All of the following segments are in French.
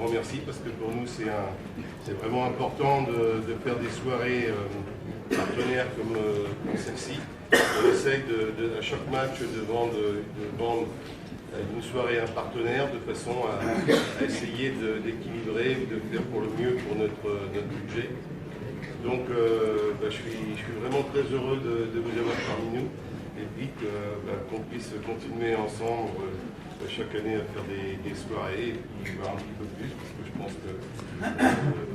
grand merci parce que pour nous c'est vraiment important de faire des soirées partenaires comme celle-ci. On essaye à chaque match de vendre une soirée à un partenaire de façon à essayer d'équilibrer ou de faire pour le mieux pour notre budget. Donc je suis vraiment très heureux de vous avoir parmi nous et puis qu'on puisse continuer ensemble chaque année à faire des soirées et puis voir un petit peu plus parce que je pense qu'il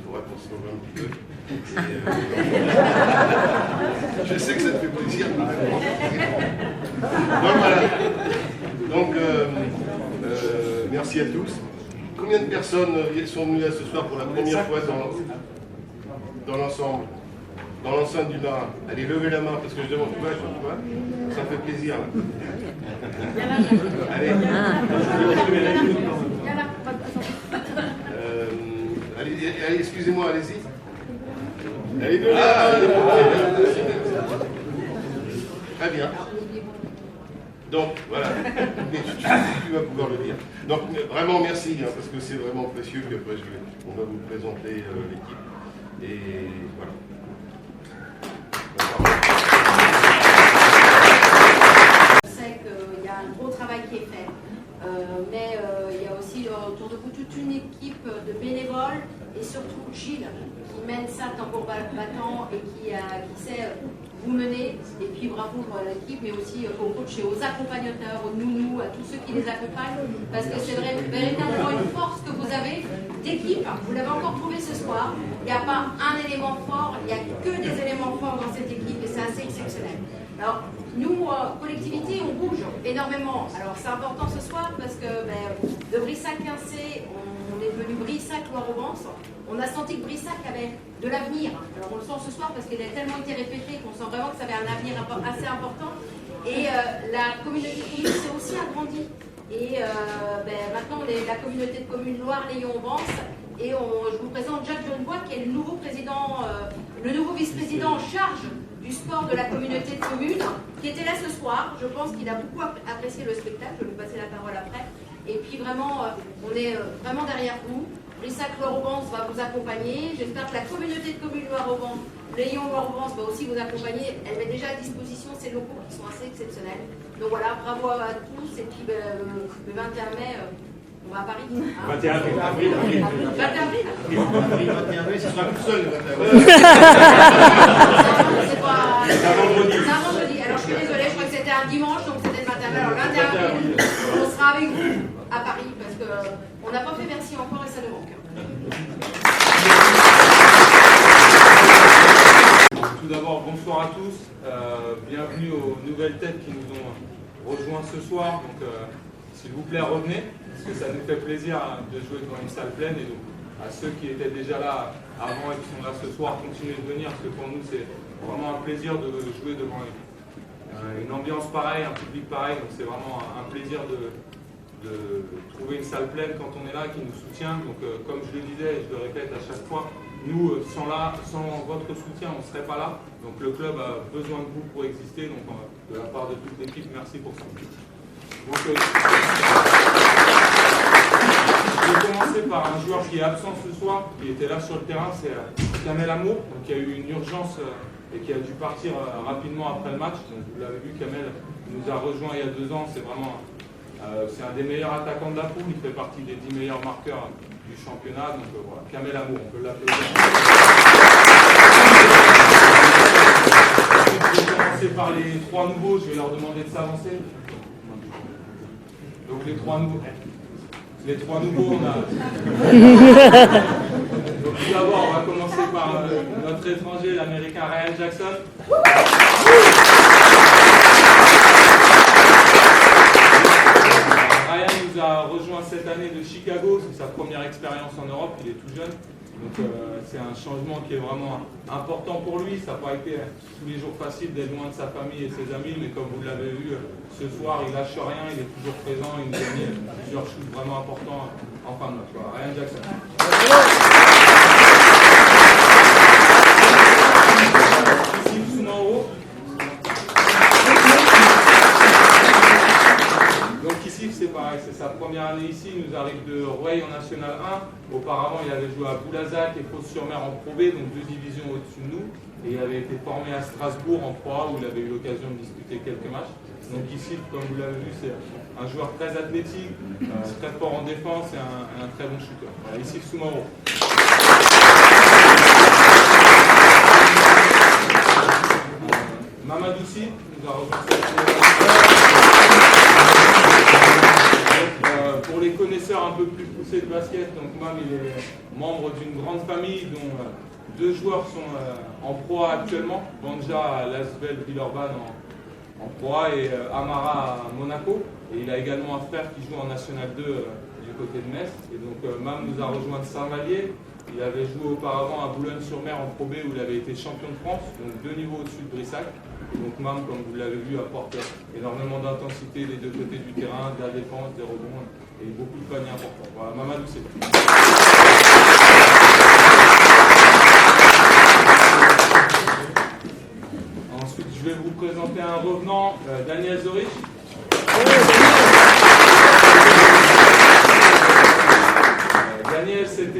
faudra qu'on se sauve un petit peu. Je sais que ça te fait plaisir. Donc voilà. Donc merci à tous. Combien de personnes sont venues là ce soir pour la première fois dans l'ensemble, dans l'enceinte du Marin? Allez, levez la main parce que je demande, tu vois, ça me fait plaisir. Là. Allez. Allez, excusez-moi, allez-y. Allez, très bien. Donc, voilà, tu vas pouvoir le dire. Donc, vraiment merci, parce que c'est vraiment précieux, puis après, on va vous présenter l'équipe. Et voilà. Je sais qu'il y a un gros travail qui est fait, mais il y a aussi autour de vous toute une équipe de bénévoles, et surtout Gilles, qui mène ça tambour battant et qui sait vous mener, et puis bravo à l'équipe, mais aussi aux coachs et aux accompagnateurs, aux nounous, à tous ceux qui les accompagnent, parce que c'est véritablement une force que vous avez d'équipe. Vous l'avez encore trouvé ce soir. Il n'y a pas un élément fort, il n'y a que des éléments forts dans cette équipe, et c'est assez exceptionnel. Alors, nous, collectivité, on bouge énormément. Alors, c'est important ce soir parce que de Brissac-Quincé, on est devenu Brissac-Loire-Aubance. On a senti que Brissac avait de l'avenir. Alors, on le sent ce soir parce qu'il a tellement été répété qu'on sent vraiment que ça avait un avenir assez important. Et la communauté de communes s'est aussi agrandie. Et maintenant, on est la communauté de communes Loire-Layon-Aubance. Et je vous présente Jacques Jonebois, qui est le nouveau président, le nouveau vice-président en charge du sport de la communauté de communes, qui était là ce soir. Je pense qu'il a beaucoup apprécié le spectacle. Je vais lui passer la parole après. Et puis vraiment, on est vraiment derrière vous. Brissac-Loire-Aubance va vous accompagner. J'espère que la communauté de communes Loire-Aubance, Layon-Loire-Aubance va aussi vous accompagner. Elle met déjà à disposition ces locaux qui sont assez exceptionnels. Donc voilà, bravo à tous. Et puis le 21 mai, on va à Paris. 21 avril. 21 avril. 21 mai, ce sera tout seul. C'est un vendredi. Alors je suis désolée, je crois que c'était un dimanche, donc c'était le 21 mai. Alors le 21 avril, on sera avec vous à Paris parce qu'on n'a pas fait Bercy encore et ça nous manque. Tout d'abord, bonsoir à tous, bienvenue aux nouvelles têtes qui nous ont rejoints ce soir. Donc, s'il vous plaît, revenez, parce que ça nous fait plaisir de jouer devant une salle pleine. Et donc, à ceux qui étaient déjà là avant et qui sont là ce soir, continuez de venir, parce que pour nous, c'est vraiment un plaisir de jouer devant une ambiance pareille, un public pareil. Donc, c'est vraiment un plaisir de trouver une salle pleine quand on est là, qui nous soutient. Donc, comme je le disais et je le répète à chaque fois, nous, sans votre soutien, on ne serait pas là. Donc le club a besoin de vous pour exister. Donc de la part de toute l'équipe, merci pour ça. Donc, je vais commencer par un joueur qui est absent ce soir, qui était là sur le terrain, c'est Kamel Amour, donc, qui a eu une urgence et qui a dû partir rapidement après le match. Donc, vous l'avez vu, Kamel nous a rejoint il y a 2 ans. C'est vraiment c'est un des meilleurs attaquants de la poule. Il fait partie des 10 meilleurs marqueurs du championnat. Donc voilà, Kamel Amour, on peut l'appeler. Je vais commencer par les 3 nouveaux. Je vais leur demander de s'avancer. Donc les 3 nouveaux, on a. Donc tout d'abord, on va commencer par notre étranger, l'américain Ryan Jackson. Ryan nous a rejoint cette année de Chicago, c'est sa première expérience en Europe, il est tout jeune. Donc c'est un changement qui est vraiment important pour lui. Ça n'a pas été tous les jours facile d'être loin de sa famille et ses amis, mais comme vous l'avez vu ce soir, il lâche rien, il est toujours présent, il nous a mis plusieurs shoots vraiment importants en fin de match. Voilà, Ryan Jackson. Ici, Tsunaoro. Donc ici, c'est pareil, c'est sa première année ici, il nous arrive de Rouaille en National 1. Auparavant, il avait joué à Boulazac et Fos-sur-Mer en Pro B, donc 2 divisions au-dessus de nous. Et il avait été formé à Strasbourg en Pro A, où il avait eu l'occasion de disputer quelques matchs. Donc ici, comme vous l'avez vu, c'est un joueur très athlétique, très fort en défense et un très bon shooter. Voilà, ici, Tsunaoro. Mamadoussi nous a rejoint cette année. Pour les connaisseurs un peu plus poussés de basket, donc Mam il est membre d'une grande famille dont 2 joueurs sont en Pro A actuellement, Banja à Lasvel Villeurbanne en Pro A et Amara à Monaco. Et il a également un frère qui joue en National 2 du côté de Metz. Et donc Mam nous a rejoint de Saint-Vallier. Il avait joué auparavant à Boulogne-sur-Mer en Pro B où il avait été champion de France, donc 2 niveaux au-dessus de Brissac. Et donc Mam, comme vous l'avez vu, apporte énormément d'intensité des 2 côtés du terrain, de la défense, des rebonds et beaucoup de paniers importants. Voilà, Mamadou, c'est tout. Ensuite, je vais vous présenter un revenant, Daniel Zorich. Daniel, cette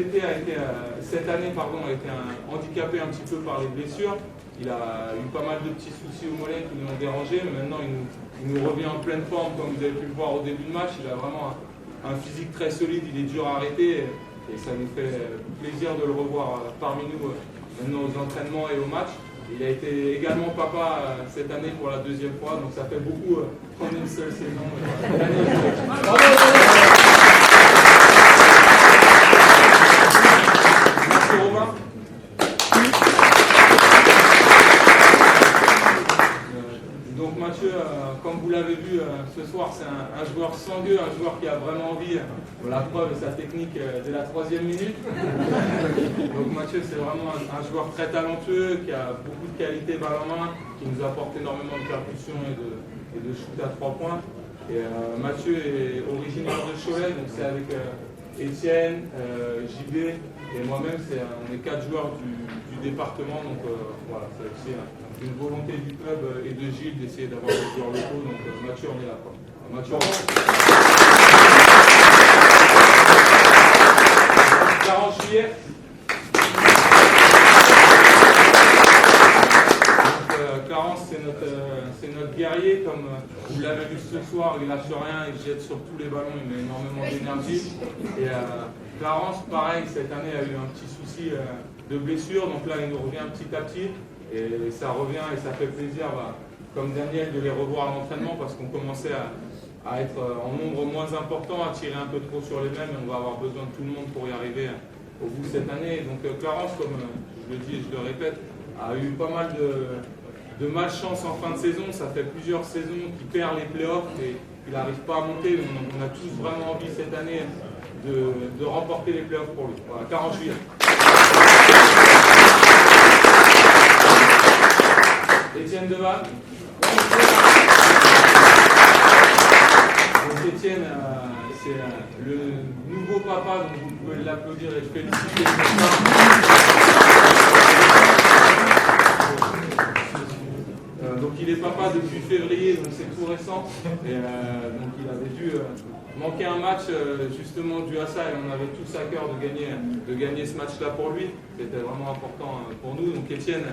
année, a été handicapé un petit peu par les blessures. Il a eu pas mal de petits soucis au mollet qui nous ont dérangé, mais maintenant il nous revient en pleine forme, comme vous avez pu le voir au début de match. Il a vraiment un physique très solide, il est dur à arrêter et ça nous fait plaisir de le revoir parmi nous maintenant aux entraînements et aux matchs. Il a été également papa cette année pour la 2e fois, donc ça fait beaucoup en une seule saison. Merci Romain. Donc Mathieu, comme vous l'avez vu ce soir, c'est un joueur sangueux, un joueur qui a vraiment envie, la preuve de sa technique dès la 3e minute. Donc Mathieu, c'est vraiment un joueur très talentueux, qui a beaucoup de qualité balle en main, qui nous apporte énormément de percussion et de shoot à 3 points. Et Mathieu est originaire de Cholet, donc c'est avec Étienne, JB et moi-même, on est 4 joueurs du département, donc voilà, c'est aussi une volonté du club et de Gilles d'essayer d'avoir des joueurs locaux, donc Mathieu, on est là. Mathieu, 40 juillet. Carence, c'est notre guerrier, comme vous l'avez vu ce soir, il lâche rien, il jette sur tous les ballons, il met énormément d'énergie. Et Carence, pareil, cette année a eu un petit souci de blessure, donc là il nous revient petit à petit, et ça revient et ça fait plaisir, comme Daniel, de les revoir à l'entraînement, parce qu'on commençait à être en nombre moins important, à tirer un peu trop sur les mêmes, et on va avoir besoin de tout le monde pour y arriver au bout de cette année. Donc Clarence, comme je le dis et je le répète, a eu pas mal de malchance en fin de saison. Ça fait plusieurs saisons qu'il perd les playoffs et il n'arrive pas à monter. On a tous vraiment envie cette année de remporter les playoffs pour lui. Voilà, 40 juillet. Étienne Deval. Donc Étienne, c'est le nouveau papa, donc vous pouvez l'applaudir et le féliciter. Donc il est papa depuis février, donc c'est tout récent. Et donc il avait dû manquer un match justement dû à ça, et on avait tous à cœur de gagner ce match-là pour lui. C'était vraiment important pour nous. Donc Étienne,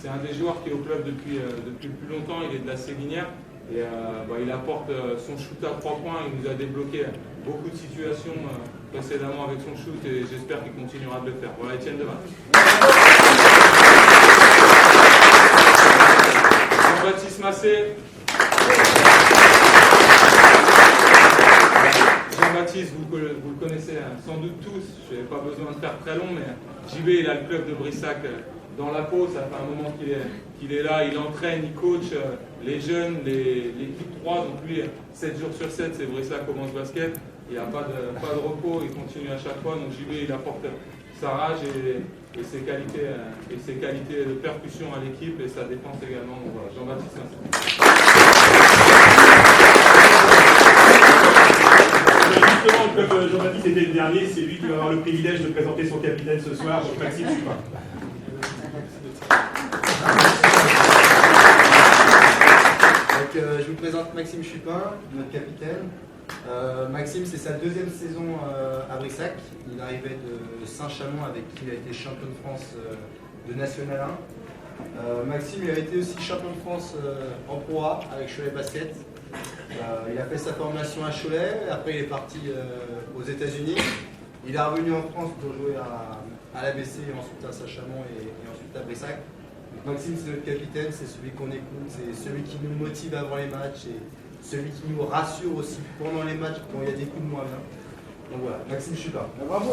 c'est un des joueurs qui est au club depuis le plus longtemps. Il est de la Séguinière et il apporte son shoot à 3 points. Il nous a débloqué beaucoup de situations précédemment avec son shoot et j'espère qu'il continuera de le faire. Voilà, Étienne Deval. Jean-Baptiste Massé. Jean-Baptiste, vous le connaissez sans doute tous, je n'ai pas besoin de faire très long, mais JB, il a le club de Brissac dans la peau, ça fait un moment qu'il est là, il entraîne, il coach les jeunes, l'équipe 3, donc lui, 7 jours sur 7, c'est Brissac commence basket, il n'y a pas de repos, il continue à chaque fois, donc JB, il apporte sa rage et ses qualités de percussion à l'équipe et sa défense également. Donc voilà, Jean-Baptiste. Justement, comme Jean-Baptiste était le dernier, c'est lui qui va avoir le privilège de présenter son capitaine ce soir, donc Maxime Chupin. Donc, je vous présente Maxime Chupin, notre capitaine. Maxime, c'est sa 2e saison à Brissac. Il arrivait de Saint-Chamond avec qui il a été champion de France de National 1. Maxime, il a été aussi champion de France en Pro A avec Cholet Basket. Il a fait sa formation à Cholet, après il est parti aux États-Unis. Il est revenu en France pour jouer à l'ABC, ensuite à Saint-Chamond et ensuite à Brissac. Donc Maxime, c'est notre capitaine, c'est celui qu'on écoute, c'est celui qui nous motive avant les matchs et celui qui nous rassure aussi pendant les matchs quand il y a des coups de moins bien. Donc voilà, Maxime Chupin. Bravo.